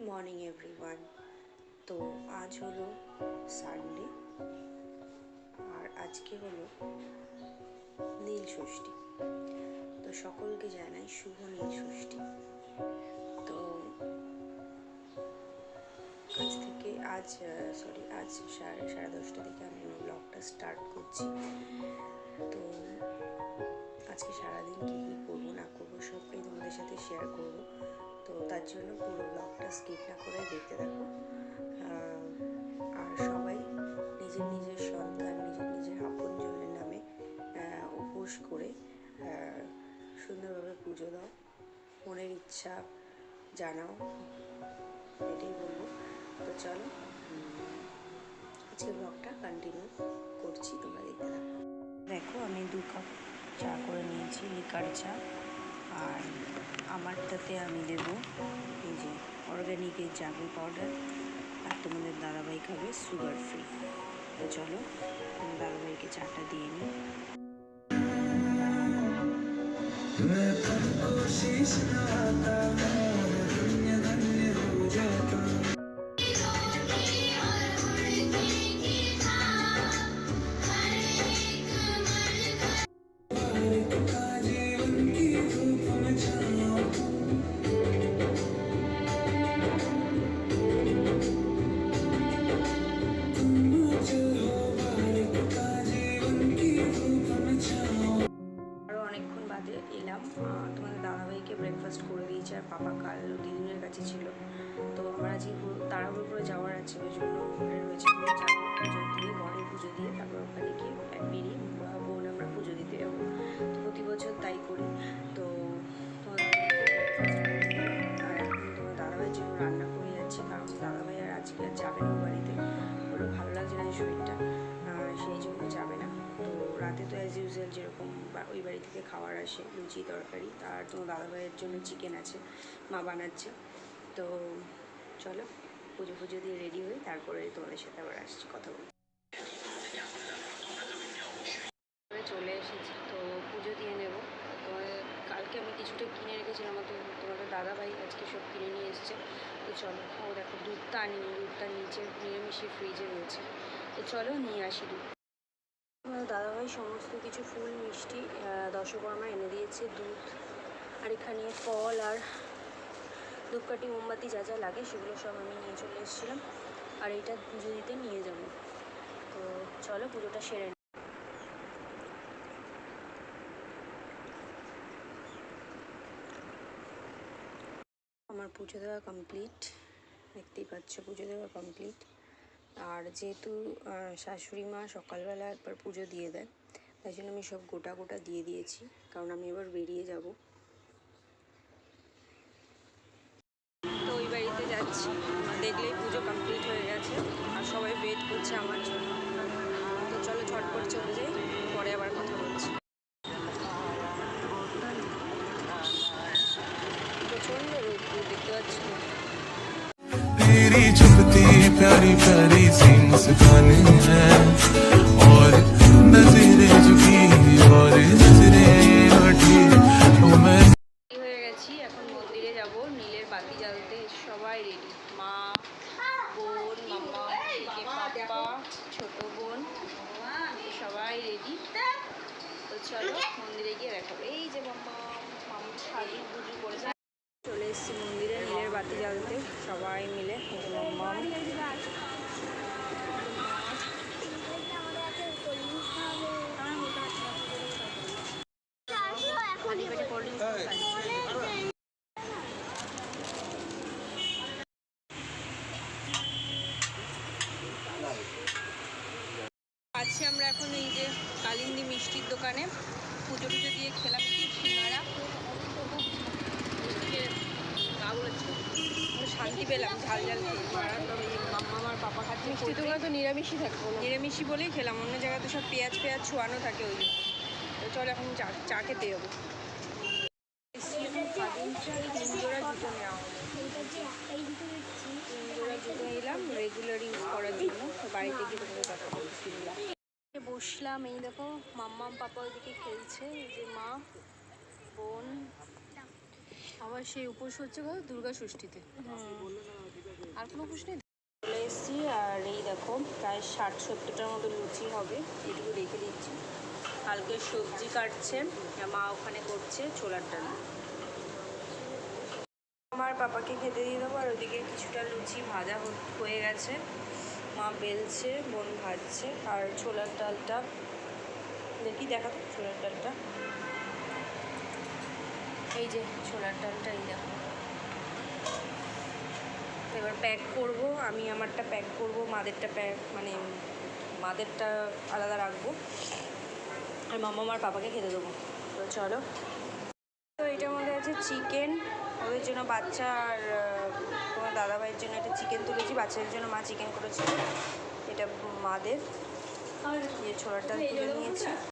Morning everyone. তো আজ হলো সানডে আর আজকে হলো নীল ষষ্ঠী। তো সকলকে জানাই শুভ নীল ষষ্ঠী। তো আজ সাড়ে 10:30 থেকে আমি আমার ব্লগটা স্টার্ট করছি। তো আজকে সারাদিন কী কী করবো না করবো সবটাই তোমাদের সাথে শেয়ার করব। তো তার জন্য পুরো ব্লগটা স্কিপ না করে দেখতে থাকো। আর সবাই নিজের নিজের সন্তান, নিজের নিজের আপনজনের নামে উপোস করে সুন্দরভাবে পুজো দাও, মনের ইচ্ছা জানাও, এটাই বলবো। তো চলো আজকে ব্লগটা কন্টিনিউ করছি, তোমরা দেখতে থাকো। দেখো আমি 2 কাপ চা করে নিয়েছি, লিকার চা। আর আমারটাতে আমি দেবো এই যে অর্গ্যানিকের জাগরি পাউডার। আর তোমাদের দাদাভাই খাবে সুগার ফ্রি। তো চলো তোমার দাদাভাইকে চাটা দিয়ে নিই। এলাম, তোমাদের দাদাভাইকে ব্রেকফাস্ট করে দিয়েছি। আর পাপা কাল দিদিনের কাছে ছিল, তো আমরা আজকে তাড়াহুড়ো করে যাওয়ার আছে, ওই জন্য রয়েছে যাবো পুজো দিয়ে, ঘরে পুজো দিয়ে তারপর ওখানে গিয়ে বেরিয়ে বোন আমরা পুজো দিতে যাবো। তো প্রতি বছর তাই করি। তো আর এখন তোমার দাদাভাইয়ের জন্য রান্না করে যাচ্ছি, কারণ দাদাভাই আর আজকে আর যাবে না বাড়িতে, ওরও ভালো লাগছে না শরীরটা, সেই জন্য যাবে না। তো রাতে তো অ্যাজ ইউজুয়াল যেরকম ওই বাড়ি থেকে খাবার আসে, লুচি তরকারি, আর তোমার দাদাভাইয়ের জন্য চিকেন আছে, মা বানাচ্ছে। তো চলো পুজো দিয়ে রেডি হই, তারপরে তোমাদের সাথে আবার আসছি কথা বলি। চলে এসেছি, তো পুজো দিয়ে নেব। তোমাদের কালকে আমি কিছুটা কিনে রেখেছিলাম, তোমাদের দাদাভাই আজকে সব কিনে নিয়ে এসেছে। তো চলো, ও দেখো দুধটা আনিনি, দুধটা নিচে নিরামিষি ফ্রিজে রয়েছে। তো চলো নিয়ে আসি দুধ। দাদাভাই সমস্ত কিছু ফুল মিষ্টি দশকর্মা এনে দিয়েছে, দুধ আর এখানে ফল আর ধূপকাঠি মোমবাতি যা যা লাগে সেগুলো সব আমি নিয়ে চলে এসেছিলাম। আর এইটা পুজো দিতে নিয়ে যাব। তো চলো পুজোটা সেরে নিই। আমার পুজো দেওয়া কমপ্লিট, দেখতেই পাচ্ছ পুজো দেওয়া কমপ্লিট। আর যেহেতু শাশুড়ি মা সকালবেলা একবার পুজো দিয়ে দেয়, তাই জন্য আমি সব গোটা গোটা দিয়ে দিয়েছি, কারণ আমি এবার বেরিয়ে যাব। তো ওই বাড়িতে যাচ্ছি, দেখলেই পুজো কমপ্লিট হয়ে গেছে আর সবাই ওয়েট করছে আমার জন্য। তো চলো ঝটপট চলে যাই, পরে আবার কথা বলছি। প্রচণ্ড রোদ দেখতে পাচ্ছি। तेरी चुपती प्यारी प्यारी सी मुस्कान है और नजरें झुकी और नजरें उठी मैं হয়ে গেছি, এখন মন্দিরে যাব নীলের বাতি জ্বালতে। সবাই রেডি, মা, বোন, মাম্মা, পাপা, ছোট বোন, সবাই রেডি। তো চলো মন্দিরে গিয়ে দেখাবো। এই যে মাম্মা সাজু গুজু করেছে। চলে এসেছি মন্দিরে নীলের বাতি জ্বালতে সবাই মিলে। আছি আমরা এখন এই যে কালিন্দী মিষ্টির দোকানে, পুজো টুজো দিয়ে খেলাম সিঙ্গারা, শান্তি পেলাম ঝাল ঝাল মাম্মা আমার পাপা খাচ্ছে। মিষ্টি দোকানে তো নিরামিষই থাকবো, নিরামিষই বলেই খেলাম, অন্য জায়গায় তো সব পেঁয়াজ ছোঁয়ানো থাকে ওই জন্য। তো চলো এখন চা খেতে যাবো। জুতো নিলাম রেগুলার ইউজ করার জন্য, বাড়িতে গিয়ে তোমাদের কথা বলছি। বসলাম, এই দেখো মাম্মা পাপা ওইদিকে খেলছে, এই যে মা বোন। আবার সেই উপোস হচ্ছে দুর্গা ষষ্ঠীতে। আর কোনো প্রশ্ন নেই। চলে এসেছি আর এই দেখো প্রায় 60-70টার মতো লুচি হবে, এটুকু রেখে দিচ্ছি। কালকে সবজি কাটছে, মা ওখানে করছে ছোলার ডাল। আমার পাপাকে খেতে দিয়ে দেবো, আর ওদিকে কিছুটা লুচি ভাজা হয়ে গেছে, মা বেলছে, বোন ভাজছে। আর ছোলার ডালটা দেখি, দেখাতো ছোলার ডালটা, এই যে ছোলার ডালটা, এই দেখো। এবার প্যাক করব, আমি আমারটা প্যাক করব, মাদেরটা প্যাক মানে মাদেরটা আলাদা রাখবো, আর মামা আমার পাপাকে খেতে দেবো। তো চলো। তো এটার মধ্যে আছে চিকেন, ওদের জন্য বাচ্চা আর তোমার দাদাভাইয়ের জন্য একটা চিকেন তুলেছি, বাচ্চাদের জন্য মা চিকেন করেছে। এটা মাদের, দিয়ে ছোলার ডাল তুলে নিয়েছি।